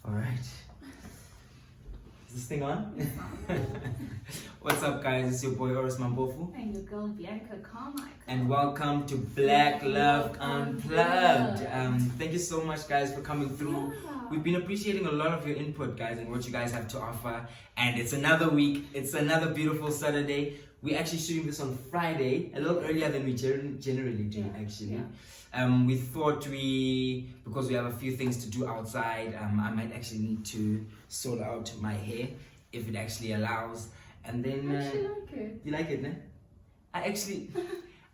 Alright. Is this thing on? What's up, guys? It's your boy Oris Mambofu. And your girl Bianca Carmichael. And welcome to Black Love Unplugged. Thank you so much, guys, for coming through. Yeah. We've been appreciating a lot of your input, guys, and what you guys have to offer. And it's another week. It's another beautiful Saturday. We're actually shooting this on Friday, a little earlier than we generally do, actually. Yeah. We thought because we have a few things to do outside, I might actually need to sort out my hair, if it actually allows. And then... I actually like it. You like it, ne?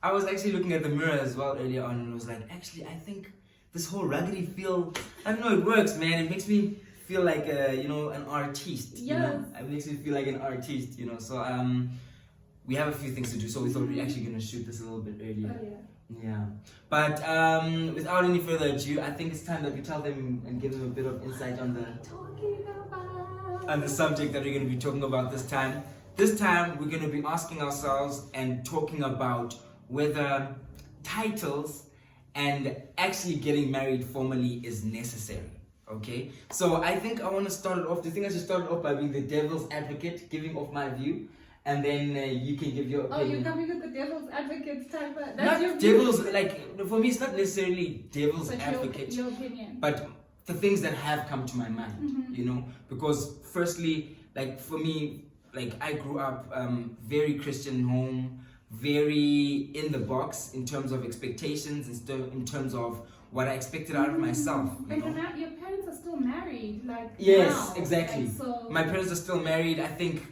I was actually looking at the mirror as well earlier on, and was like, actually, I think this whole ruggedy feel, I don't know, it works, man. It makes me feel like, an artiste. Yes. You know? It makes me feel like an artiste, you know. So, we have a few things to do, so we thought we were actually going to shoot this a little bit earlier. Oh, yeah. Yeah. But without any further ado, I think it's time that we tell them and give them a bit of insight on the subject that we're going to be talking about this time. This time, we're going to be asking ourselves and talking about whether titles and actually getting married formally is necessary. Okay? So I think I want to start it off. Do you think I should start it off by being the devil's advocate, giving off my view? And then you can give your opinion. Oh, you're coming with the devil's advocate type of... Not your devil's, for me, it's not necessarily devil's but advocate. Your opinion. But the things that have come to my mind, because firstly, for me, I grew up very Christian home, very in the box in terms of expectations, in terms of what I expected out of myself. But your parents are still married, Yes, now. exactly. So... My parents are still married. I think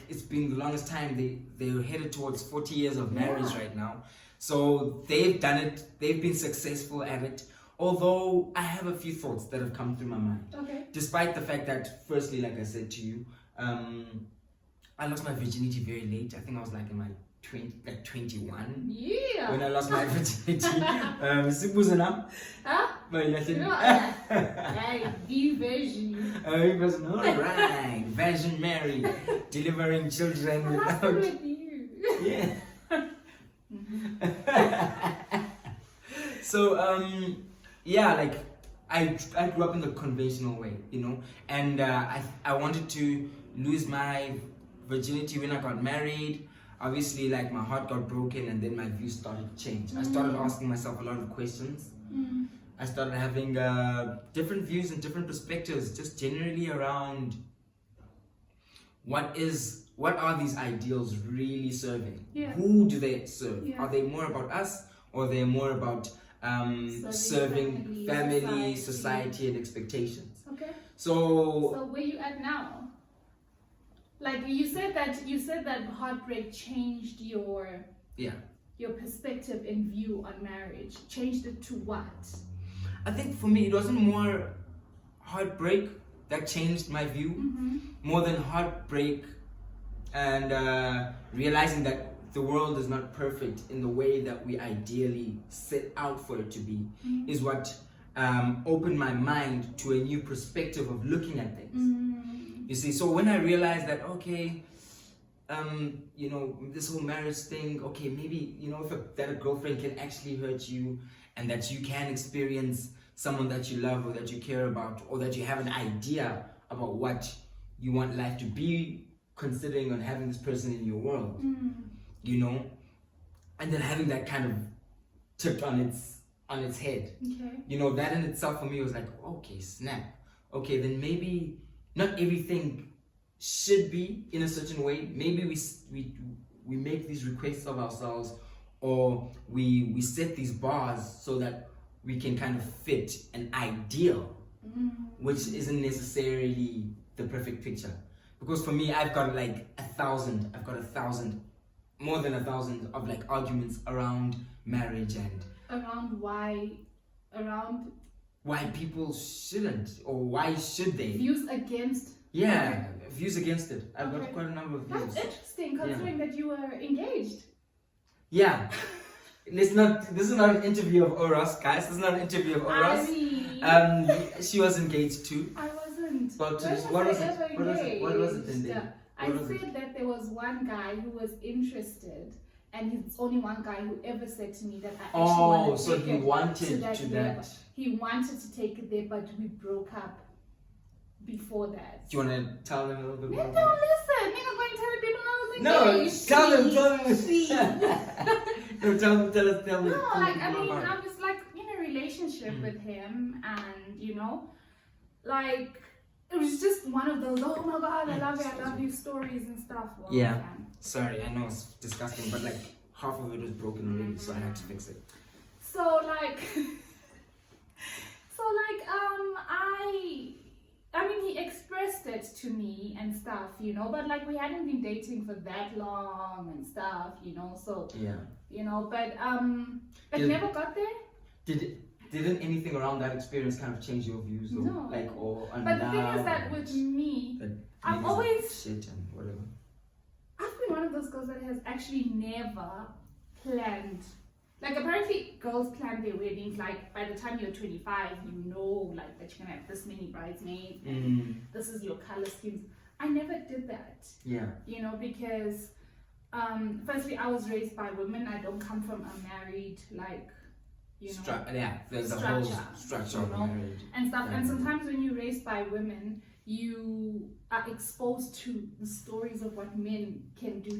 it's been the longest time. They're headed towards 40 years of marriage right now. So they've done it. They've been successful at it. Although I have a few thoughts that have come through my mind. Okay. Despite the fact that, firstly, like I said to you, I lost my virginity very late. I think I was in my 21. Yeah. When I lost my virginity. Huh? Hey, be virgin. It was not right. Virgin Mary, delivering children What's without... with you? Yeah. So, I grew up in the conventional way, and I wanted to lose my virginity when I got married. Obviously, my heart got broken, and then my views started to change. I started asking myself a lot of questions. I started having different views and different perspectives, just generally around what are these ideals really serving? Yeah. Who do they serve? Yeah. Are they more about us, or are they more about serving family, society, and expectations? Okay. So where you at now? You said that heartbreak changed your perspective and view on marriage. Changed it to what? I think for me it wasn't more heartbreak that changed my view, more than heartbreak and realizing that the world is not perfect in the way that we ideally set out for it to be, is what opened my mind to a new perspective of looking at things. You see, so when I realized that, okay, this whole marriage thing, okay, maybe, that a girlfriend can actually hurt you, and that you can experience someone that you love or that you care about, or that you have an idea about what you want life to be, considering on having this person in your world, and then having that kind of tipped on its head. Okay. That in itself for me was like, okay, snap. Okay, then maybe not everything should be in a certain way. Maybe we make these requests of ourselves, or we set these bars so that we can kind of fit an ideal, which isn't necessarily the perfect picture. Because for me, I've got more than 1,000 of arguments around marriage and around why people shouldn't, or why should they? Views against. Yeah, views against it. I've got quite a number of views. That's interesting, considering that you were engaged. Yeah. This is not an interview of Oros, guys. This is not an interview of Oros. She was engaged too. I wasn't. But what was it then? Yeah. I said that there was one guy who was interested, and he's only one guy who ever said to me that I actually wanted to take he wanted to that. He wanted to take it there, but we broke up. before that. Do you want to tell them a little bit more? Don't listen. Nigga going to tell the people I was No, engaged. tell them. No, tell me. No, like, I mean, I was like in a relationship with him, and you know, like, it was just one of those, oh my god, I love you stories and stuff. Well, yeah. Sorry, I know it's disgusting, but like half of it was broken already, so I had to fix it. So like, I mean, he expressed it to me and stuff, you know, but like we hadn't been dating for that long and stuff, you know, so yeah, you know, but it never got there. Didn't anything around that experience kind of change your views, though? No. Like, or on but the thing is that with me, I've always shit and whatever. I've been one of those girls that has actually never planned. Like, apparently girls plan their weddings, like, by the time you're 25, you know, like, that you're gonna have this many bridesmaids, and this is your color schemes. I never did that. Yeah. You know, because, firstly, I was raised by women. I don't come from a married, like, you know, there's a whole structure of marriage. And stuff. And sometimes when you're raised by women, you are exposed to the stories of what men can do.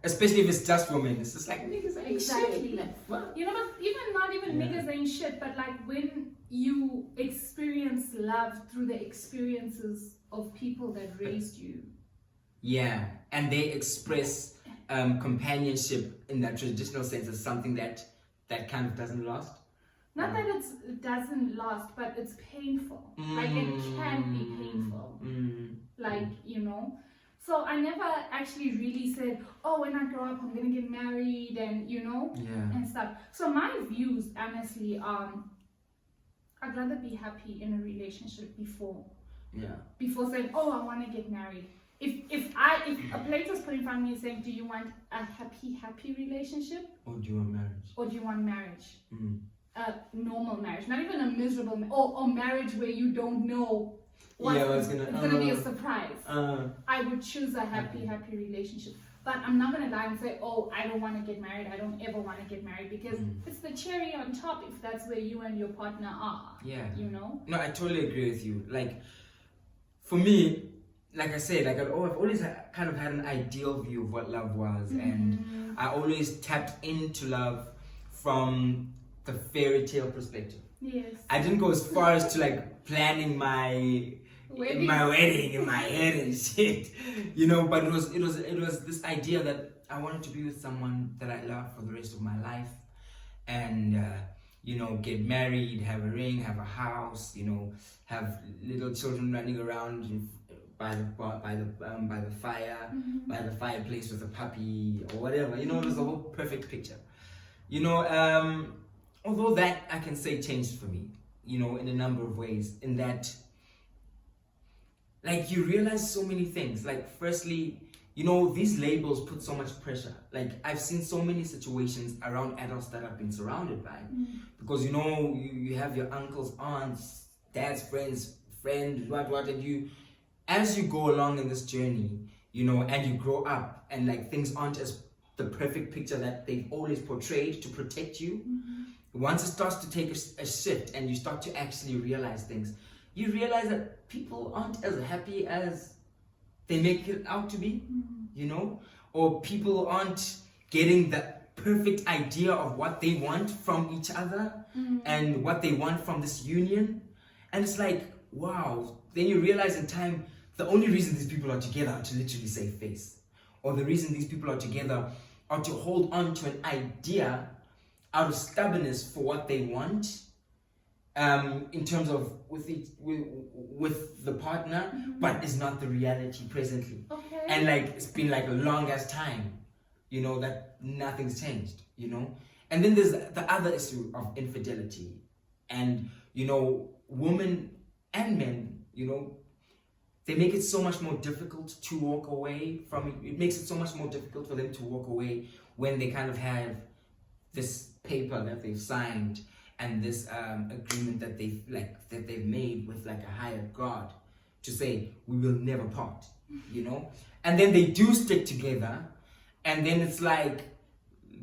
Especially if it's just women. It's just like niggas ain't exactly. shit. Like, you know, but not even niggas ain't shit, but like when you experience love through the experiences of people that raised you. Yeah, and they express companionship in that traditional sense as something that kind of doesn't last. Not that it doesn't last, but it's painful. Like, it can be painful. Like, you know. So I never actually really said, oh, when I grow up, I'm going to get married and, you know, and stuff. So my views, honestly, I'd rather be happy in a relationship before saying, oh, I want to get married. If a plate was put in front of me saying, do you want a happy relationship? Or do you want marriage? A normal marriage, not even a miserable or marriage where you don't know it's gonna be a surprise. I would choose a happy relationship, but I'm not gonna lie and say, oh, I don't want to get married. I don't ever want to get married, because it's the cherry on top if that's where you and your partner are. You know. No, I totally agree with you. Like, for me, like I said, like I've always kind of had an ideal view of what love was, and I always tapped into love from the fairy tale perspective. Yes. I didn't go as far as to like planning my wedding in my head and shit, you know. But it was this idea that I wanted to be with someone that I love for the rest of my life, and you know, get married, have a ring, have a house, you know, have little children running around by the fire, by the fireplace with a puppy or whatever. You know, it was the whole perfect picture. You know, although that I can say changed for me, you know, in a number of ways, in that, like, you realize so many things. Like, firstly, you know, these labels put so much pressure. Like, I've seen so many situations around adults that I've been surrounded by, because, you know, you have your uncles, aunts, dad's friends, and you, as you go along in this journey, you know, and you grow up, and like things aren't as the perfect picture that they've always portrayed to protect you. Once it starts to take a shift and you start to actually realize things, you realize that people aren't as happy as they make it out to be, you know, or people aren't getting the perfect idea of what they want from each other and what they want from this union. And it's like, wow, then you realize in time, the only reason these people are together are to literally save face, or the reason these people are together are to hold on to an idea out of stubbornness for what they want, in terms of with the partner, but it's not the reality presently. Okay. And like, it's been like a long ass time, you know, that nothing's changed, you know. And then there's the other issue of infidelity, and you know, women and men, you know, they make it so much more difficult to walk away from it. It makes it so much more difficult for them to walk away when they kind of have this paper that they've signed and this agreement that they've made with like a higher God to say, we will never part, you know. And then they do stick together, and then it's like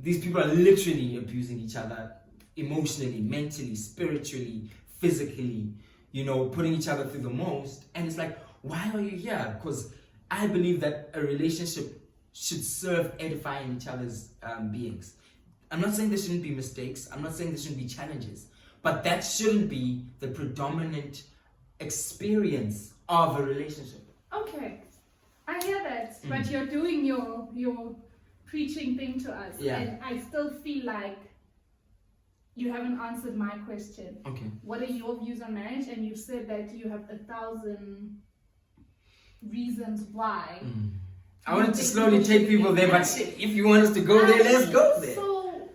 these people are literally abusing each other emotionally, mentally, spiritually, physically, putting each other through the most. And it's like, why are you here? Because I believe that a relationship should serve edifying each other's beings. I'm not saying there shouldn't be mistakes. I'm not saying there shouldn't be challenges. But that shouldn't be the predominant experience of a relationship. Okay, I hear that, but you're doing your preaching thing to us, and I still feel like you haven't answered my question. Okay. What are your views on marriage? And you said that you have 1,000 reasons why. I wanted to slowly take people there, but if you want us to go there, let's go there. So,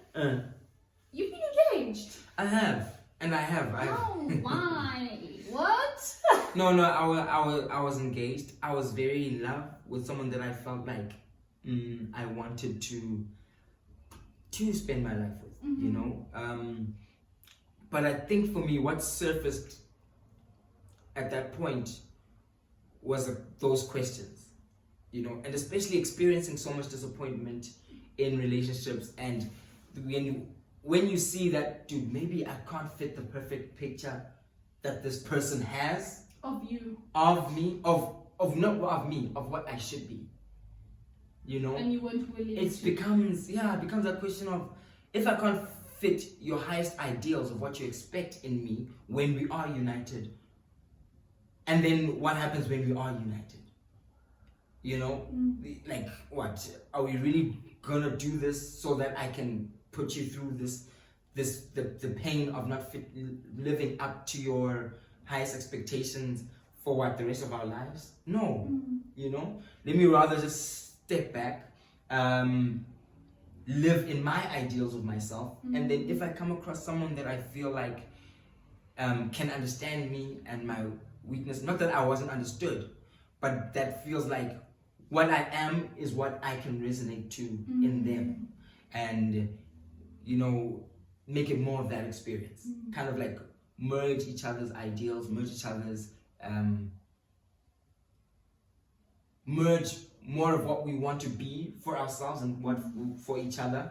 you've been engaged. I have. Oh, why? What? No, I was engaged. I was very in love with someone that I felt like I wanted to spend my life with, But I think for me, what surfaced at that point was those questions, and especially experiencing so much disappointment in relationships, and when you see that, dude, maybe I can't fit the perfect picture that this person has of you, of me, of what I should be, and you weren't willing. It becomes a question of, if I can't fit your highest ideals of what you expect in me when we are united, and then what happens when we are united? Like, what are we really gonna do this so that I can put you through the pain of not living up to your highest expectations for the rest of our lives? No. Let me rather just step back, live in my ideals of myself, and then if I come across someone that I feel like can understand me and my weakness, not that I wasn't understood, but that feels like what I am is what I can resonate to in them, and make it more of that experience. Kind of like merge each other's ideals, merge each other's merge more of what we want to be for ourselves and what for each other,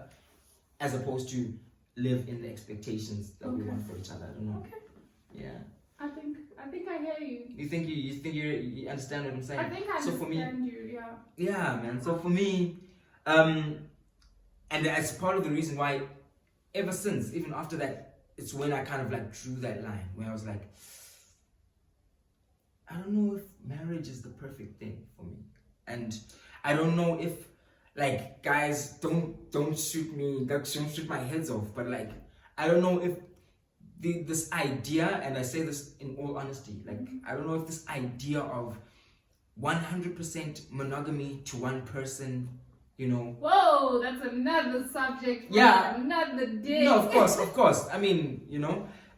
as opposed to live in the expectations that we want for each other. I don't know. Okay. Yeah. I think I hear you. You think you understand what I'm saying? I think I understand you. Yeah. Yeah, man. So for me, and as part of the reason why, ever since, even after that, it's when I kind of like drew that line where I was like, I don't know if marriage is the perfect thing for me, and I don't know if, like, guys, don't shoot me, don't shoot my heads off, but like, I don't know if this idea, and I say this in all honesty, like, I don't know if this idea of 100% monogamy to one person, Whoa, that's another subject for another day. No, of course. I mean,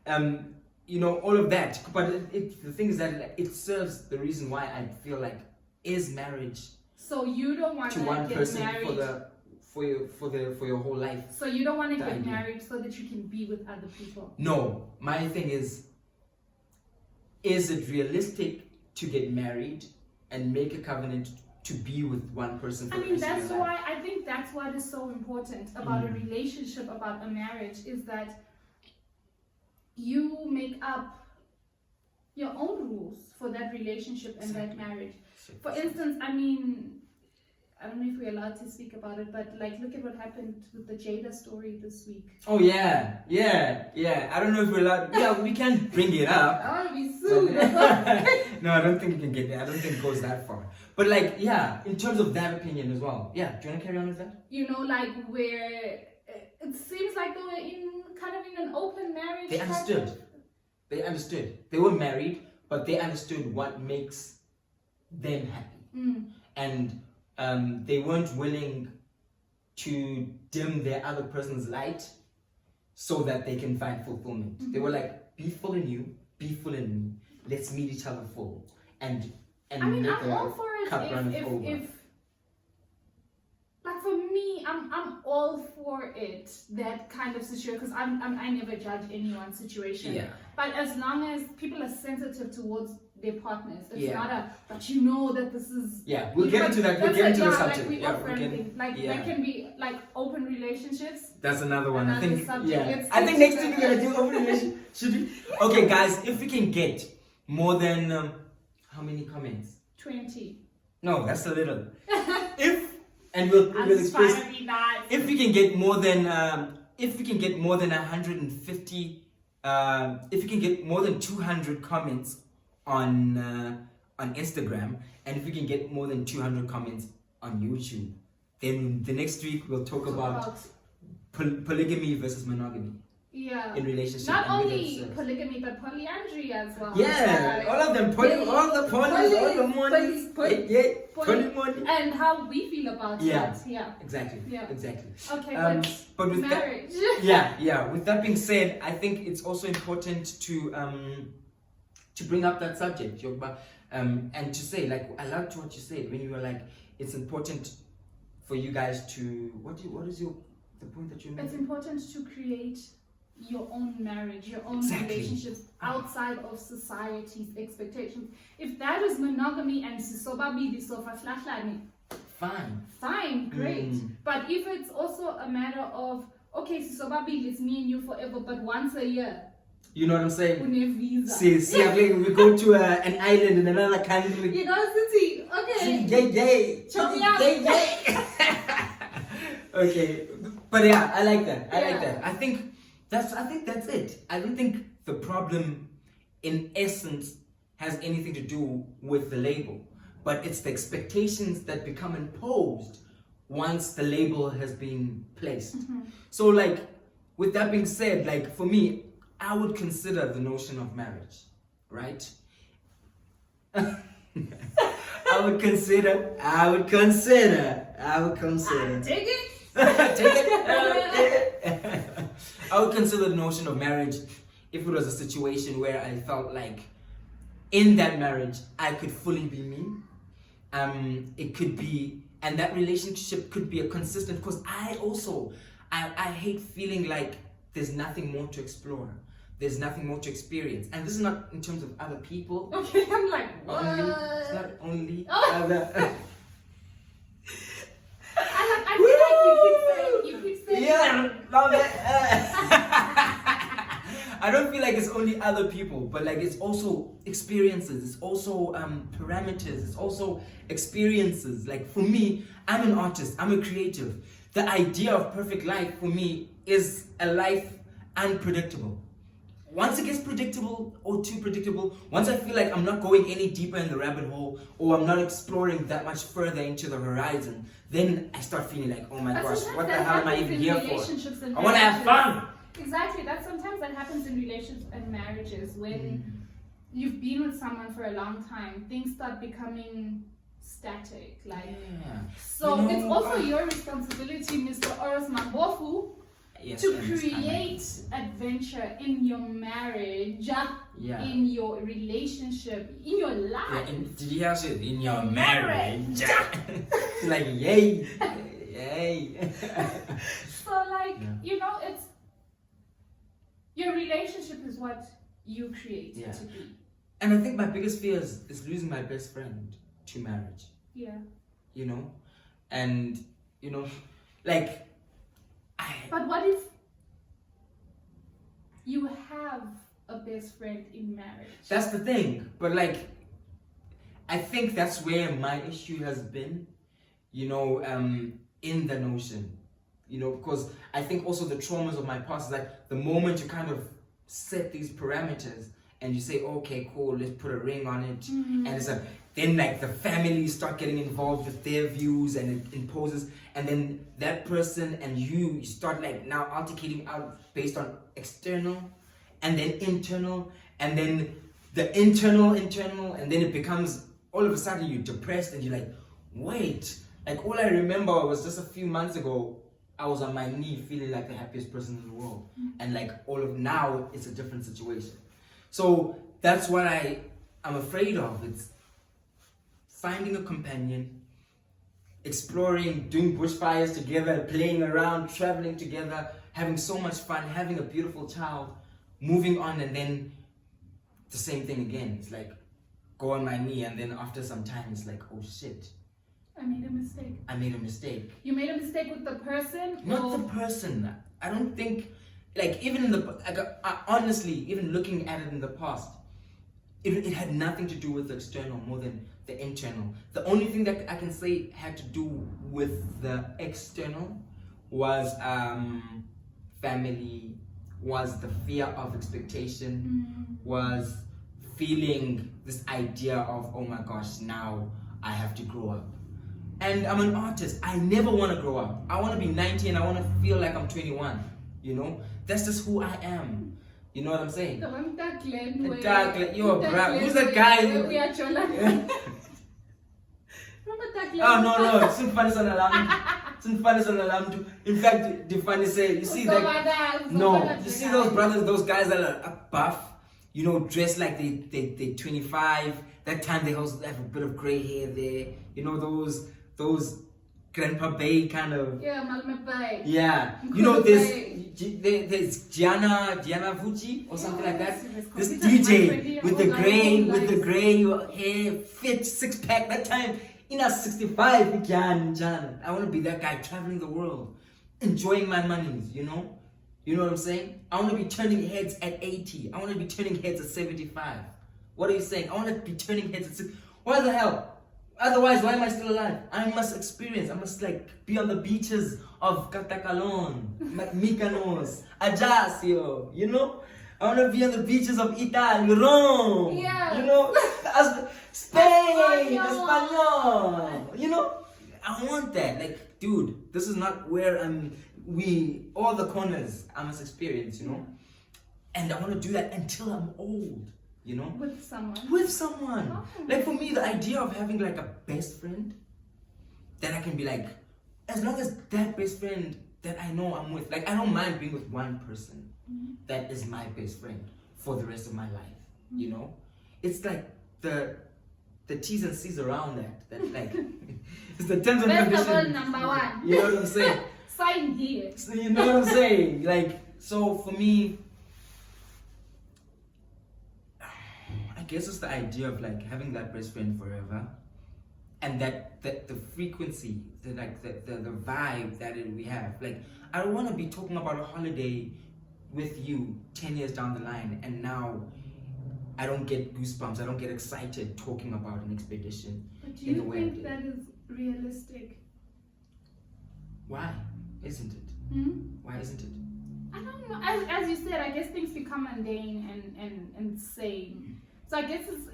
all of that. But the thing is that it serves the reason why I feel like, is marriage so you don't want to one person for your whole life. So you don't want to get married so that you can be with other people. No, my thing is it realistic to get married and make a covenant to be with one person for the rest of your life? I think that's what is so important about a relationship, about a marriage, is that you make up your own rules for that relationship and that marriage. For instance, I don't know if we're allowed to speak about it, but like, look at what happened with the Jada story this week. Oh yeah. I don't know if we're allowed. Yeah, we can bring it up. I want to be sued. No, I don't think we can get there. I don't think it goes that far. But like, yeah, in terms of that opinion as well. Yeah, do you want to carry on with that? Like, where it seems like they were kind of in an open marriage. They understood. They were married, but they understood what makes them happy. And they weren't willing to dim their other person's light so that they can find fulfillment. They were like, be full in you, be full in me. Let's meet each other full. And I'm all for it. If like, for me, I'm all for it. That kind of situation, because I never judge anyone's situation. Yeah. But as long as people are sensitive towards their partners, it's not but that this is. Yeah, we'll get into that. We'll get into the subject. There can be like open relationships. That's another one. I think. Subject. I think next time we're gonna do open relationships. Should we? Okay, guys, if we can get more than how many comments? 20. No, that's a little. We'll express. If we can get more than 150, if we can get more than 200 comments on Instagram, and if we can get more than 200 comments on YouTube, then the next week we'll talk about polygamy versus monogamy. Yeah. In relationship. Not only polygamy but polyandry as well. Yeah, all of them. All the polymony. And how we feel about that. Yeah. Exactly. Yeah. Exactly. Okay, but with marriage. Yeah. With that being said, I think it's also important to bring up that subject, Yogba, and to say, like, I loved what you said when you were like, it's important for you guys to the point that you made? It's important to create your own marriage, your own relationships outside of society's expectations. If that is monogamy and sisobabili sofahlahlani, fine, great. But if it's also a matter of, okay, sisobabili, it's me and you forever, but once a year, you know what I'm saying? Visa. See, we go to an island in another country. You know, city. Okay. Yay. Okay, but yeah, I like that. I like that. I think that's it. I don't think the problem, in essence, has anything to do with the label, but it's the expectations that become imposed once the label has been placed. So, like, with that being said, like, for me, I would consider the notion of marriage, right? I would consider. Take it. I would consider the notion of marriage if it was a situation where I felt like in that marriage I could fully be me. It could be, and that relationship could be a consistent, because I hate feeling like there's nothing more to explore. There's nothing more to experience. And this is not in terms of other people. Okay, I'm like, what? It's not only other. I feel like you keep saying. Yeah, love it. I don't feel like it's only other people, but like it's also experiences. It's also parameters. It's also experiences. Like for me, I'm an artist. I'm a creative. The idea of perfect life for me is a life unpredictable. Once it gets predictable or too predictable, once I feel like I'm not going any deeper in the rabbit hole or I'm not exploring that much further into the horizon, then I start feeling like, oh my gosh, what the hell am I even here for? I want to have fun. Exactly, sometimes that happens in relationships and marriages when you've been with someone for a long time, things start becoming static. So it's also your responsibility, Mr. Oros Mambofu, to create adventure in your marriage, in your relationship, in your life. Did you hear it? In your marriage. Like, yay. So, it's your relationship is what you create it to be. And I think my biggest fear is losing my best friend to marriage. Yeah. And, but what if you have a best friend in marriage? That's the thing. But I think that's where my issue has been, in the notion. Because I think also the traumas of my past is like the moment you kind of set these parameters and you say, okay, cool, let's put a ring on it. And it's then the families start getting involved with their views and it imposes, and then that person and you start now articulating out based on external and then internal and then the internal, and then it becomes all of a sudden you're depressed and you're like, wait, all I remember was just a few months ago I was on my knee feeling like the happiest person in the world, and all of now it's a different situation. So that's what I'm afraid of. It's finding a companion, exploring, doing bushfires together, playing around, traveling together, having so much fun, having a beautiful child, moving on, and then the same thing again. It's go on my knee, and then after some time it's oh shit, I made a mistake. You made a mistake with the person? Not the person. I don't think, even in the, honestly, even looking at it in the past, it had nothing to do with the external more than the internal. The only thing that I can say had to do with the external was family, was the fear of expectation, was feeling this idea of, oh my gosh, now I have to grow up. And I'm an artist. I never want to grow up. I want to be 90 and I want to feel like I'm 21. You know? That's just who I am. You know what I'm saying? You're a brap. Who's that guy? We are Remember that Oh no, it's funny son alarm. In fact, the funny say, you see that? No, you see those brothers, those guys that are buff, you know, dressed like they 25. That time they also have a bit of gray hair there. You know those Grandpa Bay kind of. Yeah, Malme Bay. Yeah, you know there's Gianna Vucci or something like that. This DJ with the gray hair, fit, six pack. That time. In a 65, Jan. I want to be that guy traveling the world, enjoying my monies, you know? You know what I'm saying? I want to be turning heads at 80. I want to be turning heads at 75. What are you saying? I want to be turning heads at 60. Why the hell? Otherwise, why am I still alive? I must experience. I must like be on the beaches of Catacalon, Mykonos, Ajaccio, you know? I want to be on the beaches of Italy, Rome, you know? Spain, Espanol, you know, I want that. Like, dude, this is not where all the corners I must experience, you know, and I want to do that until I'm old, you know, with someone. Oh. Like for me, the idea of having like a best friend that I can be like, as long as that best friend that I know I'm with, like I don't mind being with one person that is my best friend for the rest of my life, you know, it's like the T's and C's around that like it's the terms and conditions. First of all, number one. You know what I'm saying? Sign here. So you know what I'm saying? Like, so for me, I guess it's the idea of like having that best friend forever, and that the frequency, the vibe that we have. Like, I don't want to be talking about a holiday with you 10 years down the line, and now I don't get goosebumps. I don't get excited talking about an expedition. But do you think that is realistic? Why isn't it? Why isn't it? I don't know. As you said, I guess things become mundane and same. So I guess it's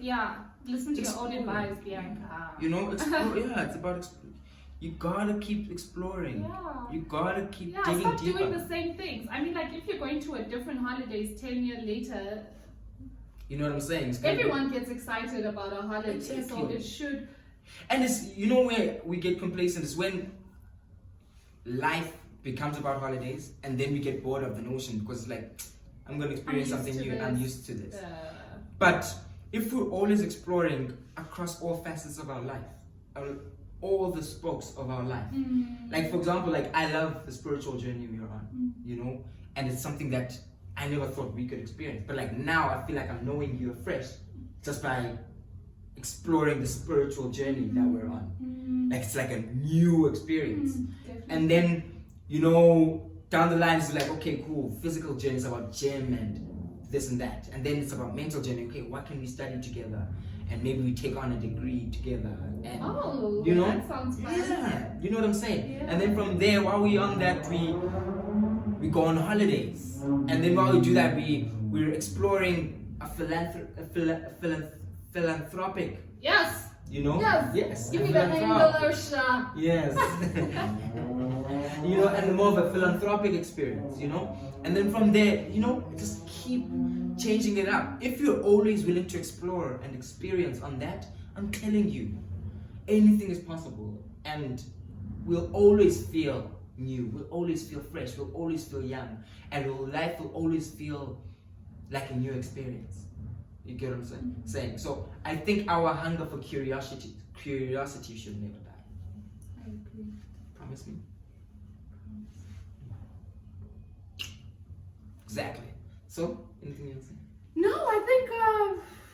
listen to your own advice, Bianca. You know, explore. It's about you gotta keep exploring. Yeah. You gotta keep digging stop deeper. doing the same things. I mean, like if you're going to a different holidays 10 years later. You know what I'm saying? Everyone gets excited about a holiday, exactly. So it should. And it's, you know, where we get complacent is when life becomes about holidays, and then we get bored of the notion because it's like, I'm gonna experience something new. I'm used to this. But if we're always exploring across all facets of our life, all the spokes of our life, like for example, like I love the spiritual journey we are on, you know, and it's something that I never thought we could experience. But like now I feel like I'm knowing you afresh just by exploring the spiritual journey that we're on. Like it's like a new experience. And then, you know, down the line it's like, okay, cool, physical journey is about gym and this and that. And then it's about mental journey. Okay, what can we study together? And maybe we take on a degree together. And you know, that sounds fun. Yeah, you know what I'm saying? Yeah. And then from there, while we're on that, we go on holidays, and then while we do that, we're exploring a philanthropic. Yes. You know. Yes. Give me the English. Yes. You know, and more of a philanthropic experience. You know, and then from there, you know, just keep changing it up. If you're always willing to explore and experience on that, I'm telling you, anything is possible, and we'll always feel new, we'll always feel fresh, we'll always feel young, and life will always feel like a new experience. You get what I'm saying? So I think our hunger for curiosity should never die. I agree. Promise me? Exactly. So, anything else? No, I think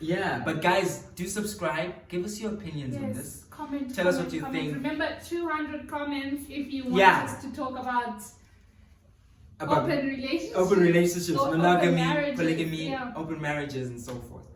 yeah, but guys, do subscribe. Give us your opinions on this. Comment. Tell us what you think. Remember, 200 comments if you want us to talk about open relationships, monogamy, marriages, polygamy, open marriages, and so forth.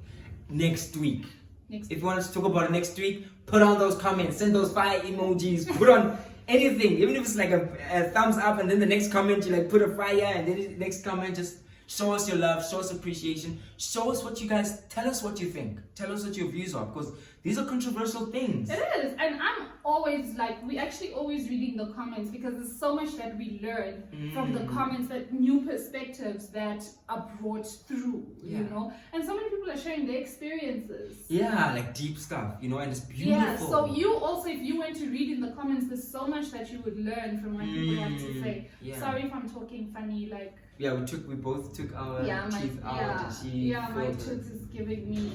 next week. Next If you want us to talk about it next week, put on those comments, send those fire emojis, put on anything, even if it's like a thumbs up, and then the next comment you like put a fire, and then the next comment just show us your love, show us appreciation, show us what you guys, tell us what you think, tell us what your views are, because these are controversial things. It is, and I'm always like, we actually always reading the comments because there's so much that we learn from the comments, that new perspectives that are brought through, you know, and so many people are sharing their experiences. Yeah, like deep stuff, you know, and it's beautiful. Yeah, so you also, if you went to read in the comments, there's so much that you would learn from what people have to say. Yeah. Sorry if I'm talking funny, like. Yeah, we both took our teeth out, and she my filled tooth is giving me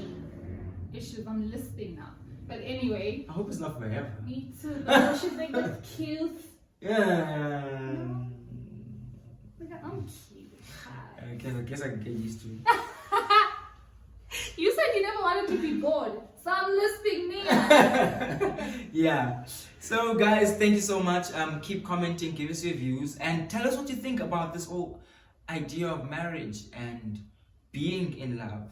issues. I'm lisping now. But anyway. I hope it's not forever. Me too. Oh, she's like, that's cute. Yeah. Look at, I'm cute. I guess I can get used to it. You said you never wanted to be bored. So I'm lisping me. Yeah. So guys, thank you so much. Keep commenting, give us your views, and tell us what you think about this whole idea of marriage and being in love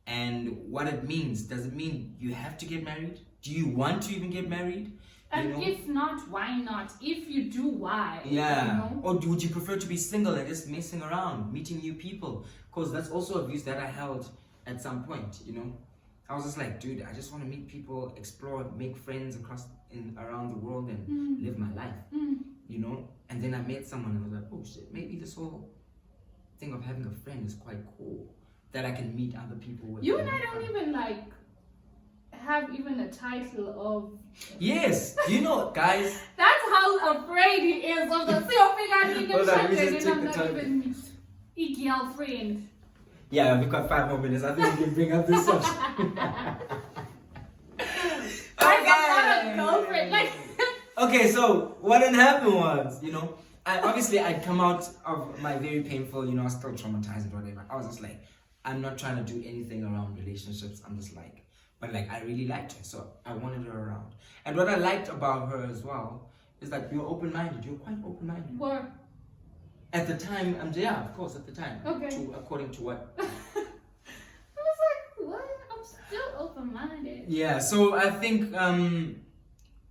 and what it means. Does it mean you have to get married? Do you want to even get married? And you know? if not, why not? If you do, why? Yeah. You know? Or would you prefer to be single and just messing around, meeting new people? Because that's also a view that I held at some point, you know. I was just like, dude, I just want to meet people, explore, make friends around the world and live my life, you know. And then I met someone and I was like, oh shit, maybe this whole thing of having a friend is quite cool, that I can meet other people with. You and I don't even like have even a title of. Yes, you know, guys. That's how afraid he is of the thing. Hold on, we just And took I'm the not time. even a girlfriend. Yeah, we've got 5 more minutes. I think we can bring up this subject. I'm not a girlfriend. Like. Okay, so what had happened was, you know, I'd come out of my very painful, you know, I was still traumatized and whatever. I was just like, I'm not trying to do anything around relationships. I'm just like, but like, I really liked her, so I wanted her around. And what I liked about her as well is that you're open-minded. You're quite open-minded. Were. At the time, yeah, of course, at the time. Okay. According to what? I was like, what? I'm still open-minded. Yeah, so I think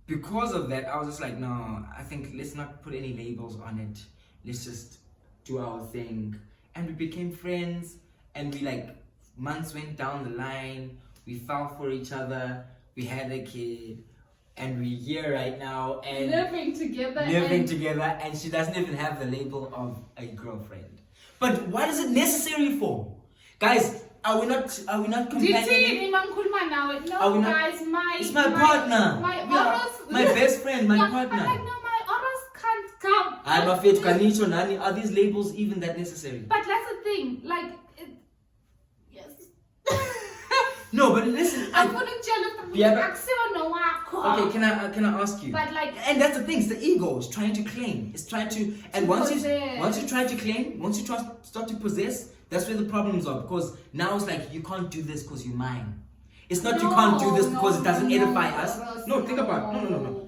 because of that, I was just like, no, I think let's not put any labels on it. Let's just do our thing. And we became friends, and we like, months went down the line, we fell for each other, we had a kid, and we're here right now, and living together, and she doesn't even have the label of a girlfriend. But what is it necessary for? Guys, are we not comparing? No, guys, it's my partner. My best friend, my partner. I'm like, no, my oros can't come. I'm afraid Kanicho Nani. Are these labels even that necessary? But that's the thing, like, yes. No, but listen. I'm putting jealous. Okay, can I ask you? But like, and that's the thing. It's the ego. It's trying to claim. It's trying to. And once you try to claim, once you start to possess, that's where the problems are. Because now it's like you can't do this because you're mine. It's not you can't do this because it doesn't edify us. No, think about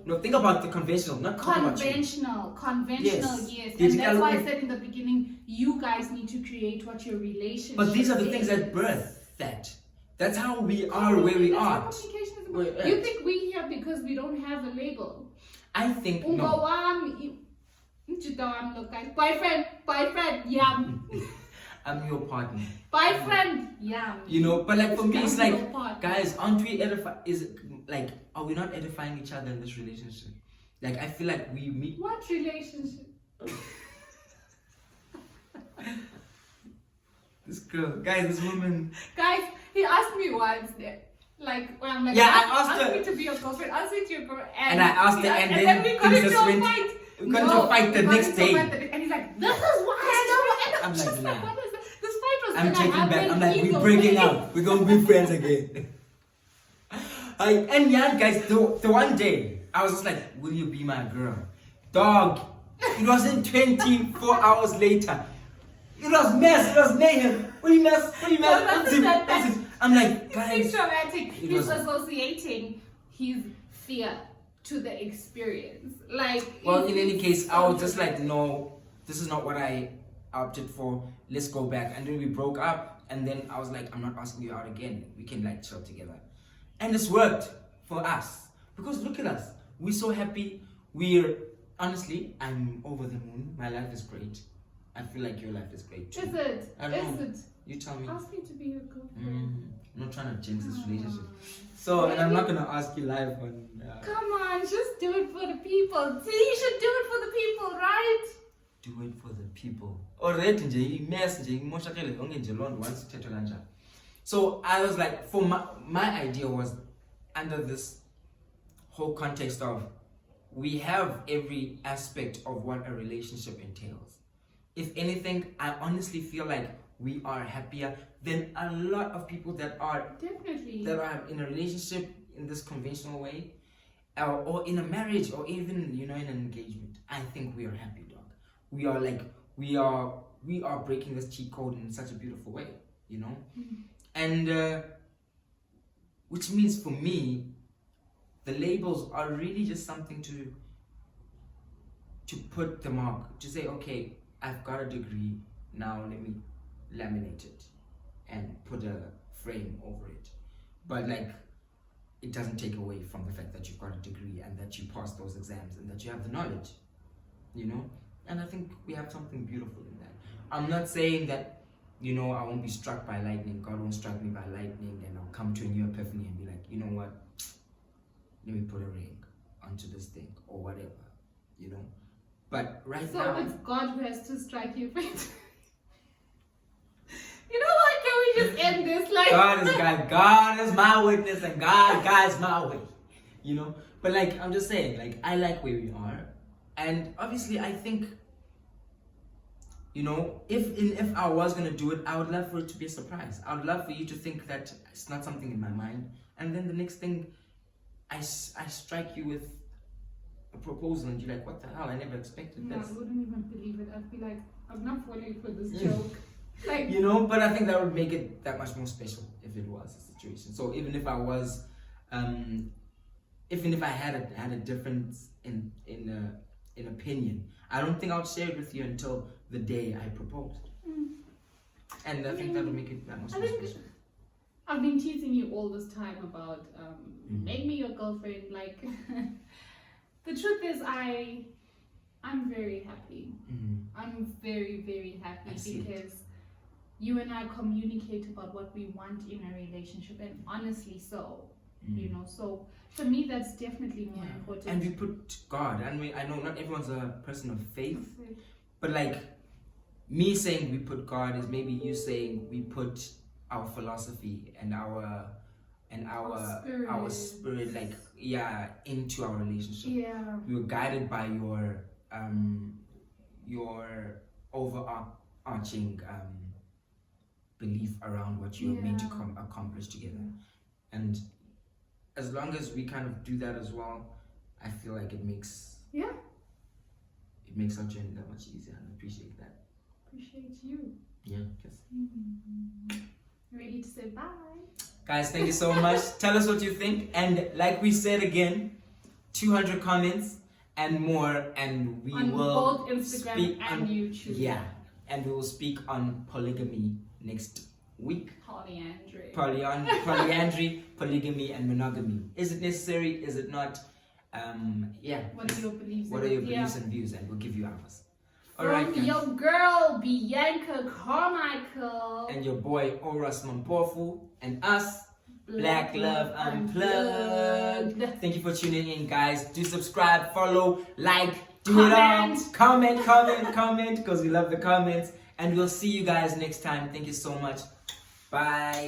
no. Think about the conventional, not conventional. Yes. And that's why I said in the beginning, you guys need to create what your relationship. But these are the things that birth that. That's how we are where we are. You think we here because we don't have a label? I think no. Boyfriend, yum. I'm your partner. Boyfriend, yum. You know, but like for me, it's like, guys, aren't we are we not edifying each other in this relationship? Like, I feel like we meet. What relationship? This girl, guys, this woman. Guys, he asked me once, like, when I'm like, yeah, I asked her me to be your girlfriend, ask me to your girlfriend. And I asked her, and then we got into a fight. We got into a fight the next day. And he's like, this is what I know. I'm like, nah. What is this? This fight was I'm taking back. I'm like, we're breaking breaking up. We're gonna be friends again. And yeah, guys, the one day, I was just like, will you be my girl? Dog, it wasn't 24 hours later. It was mess, it was mayhem. What do you mess? I'm like, guys. He's traumatic. He's associating his fear to the experience. Like, well, in any case, I was just like, no, this is not what I opted for. Let's go back. And then we broke up. And then I was like, I'm not asking you out again. We can like chill together. And it's worked for us. Because look at us. We're so happy. Honestly, I'm over the moon. My life is great. I feel like your life is great too. Is it? I don't know. Is it? You tell me. Ask me to be your girlfriend. I'm not trying to jinx this relationship. So, and I'm not gonna ask you live on. Come on, just do it for the people. See, you should do it for the people, right? Do it for the people. Alright, so I was like, for my idea was under this whole context of we have every aspect of what a relationship entails. If anything, I honestly feel like we are happier than a lot of people that are definitely in a relationship in this conventional way, or in a marriage, or even in an engagement. I think we are happy, dog. We are breaking this cheat code in such a beautiful way, and which means for me, the labels are really just something to put the mark, to say, okay, I've got a degree, now let me laminate it and put a frame over it. But like, it doesn't take away from the fact that you've got a degree and that you passed those exams and that you have the knowledge, and I think we have something beautiful in that. I'm not saying that I won't be struck by lightning, God won't strike me by lightning, and I'll come to a new epiphany and be like, you know what, let me put a ring onto this thing or whatever, but right now, so it's God who has to strike you with. You know what? Can we just end this? Like, God is my witness, and God guides my way. But like, I'm just saying, like, I like where we are, and obviously, I think, if I was gonna do it, I would love for it to be a surprise. I would love for you to think that it's not something in my mind, and then the next thing, I strike you with a proposal, and you're like, what the hell? I never expected this. I wouldn't even believe it. I'd be like, I'm not falling for this joke. Like, but I think that would make it that much more special if it was a situation. So even if I was, even if I had a difference in opinion, I don't think I'll share it with you until the day I proposed. And I think that would make it that much more special. I've been teasing you all this time about make me your girlfriend. Like, the truth is, I'm very happy. I'm very, very happy because you and I communicate about what we want in a relationship, and honestly, so for me, that's definitely more important. And we put God, and I know not everyone's a person of faith, but like me saying we put God is maybe you saying we put our philosophy and our spirit, like into our relationship. We were guided by your overarching belief around what you're meant to accomplish together, and as long as we kind of do that as well, I feel like it makes our journey that much easier, and I appreciate that. Appreciate you. Yeah. Yes. Ready to say bye, guys? Thank you so much. Tell us what you think, and like we said again, 200 comments and more, and we on will both Instagram speak and on, YouTube. And we will speak on polygamy next week. Polyandry, polygamy, and monogamy. Is it necessary? Is it not? What are your beliefs? What are your beliefs and views? And we'll give you ours. From your girl Bianca Carmichael and your boy Oras Mampofu, and us, Black Love Unplugged. Thank you for tuning in, guys. Do subscribe, follow, like, comment, because we love the comments. And we'll see you guys next time. Thank you so much. Bye.